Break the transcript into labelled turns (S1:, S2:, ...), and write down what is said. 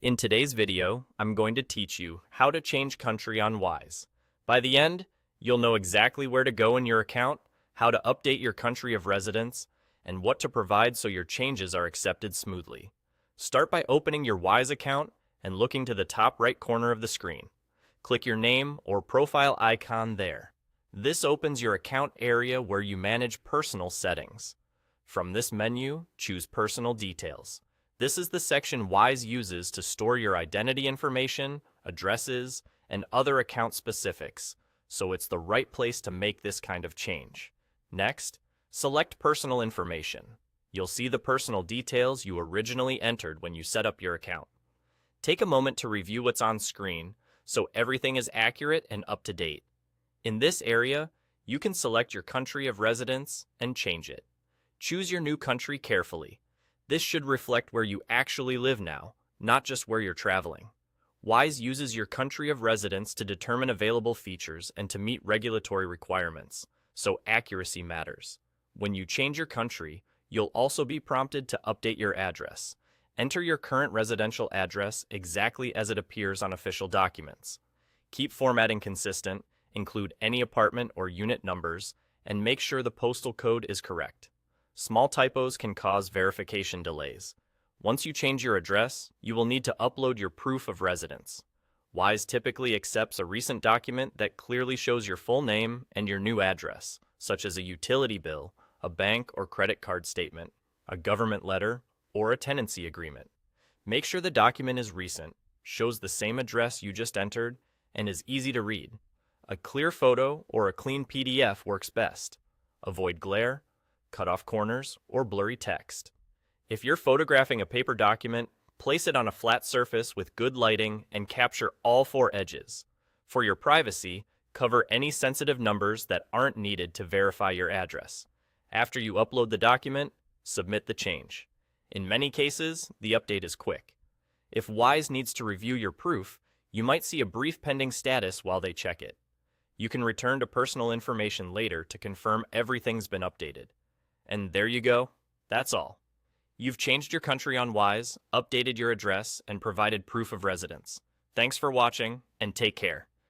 S1: In today's video, I'm going to teach you how to change country on Wise. By the end, you'll know exactly where to go in your account, how to update your country of residence, and what to provide so your changes are accepted smoothly. Start by opening your Wise account and looking to the top right corner of the screen. Click your name or profile icon there. This opens your account area where you manage personal settings. From this menu, choose Personal Details. This is the section Wise uses to store your identity information, addresses, and other account specifics, so it's the right place to make this kind of change. Next, select Personal Information. You'll see the personal details you originally entered when you set up your account. Take a moment to review what's on screen so everything is accurate and up to date. In this area, you can select your country of residence and change it. Choose your new country carefully. This should reflect where you actually live now, not just where you're traveling. Wise uses your country of residence to determine available features and to meet regulatory requirements, so accuracy matters. When you change your country, you'll also be prompted to update your address. Enter your current residential address exactly as it appears on official documents. Keep formatting consistent, include any apartment or unit numbers, and make sure the postal code is correct. Small typos can cause verification delays. Once you change your address, you will need to upload your proof of residence. Wise typically accepts a recent document that clearly shows your full name and your new address, such as a utility bill, a bank or credit card statement, a government letter, or a tenancy agreement. Make sure the document is recent, shows the same address you just entered, and is easy to read. A clear photo or a clean PDF works best. Avoid glare, cut off corners, or blurry text. If you're photographing a paper document, place it on a flat surface with good lighting and capture all four edges. For your privacy, cover any sensitive numbers that aren't needed to verify your address. After you upload the document, submit the change. In many cases, the update is quick. If Wise needs to review your proof, you might see a brief pending status while they check it. You can return to personal information later to confirm everything's been updated. And there you go. That's all. You've changed your country on Wise, updated your address, and provided proof of residence. Thanks for watching, and take care.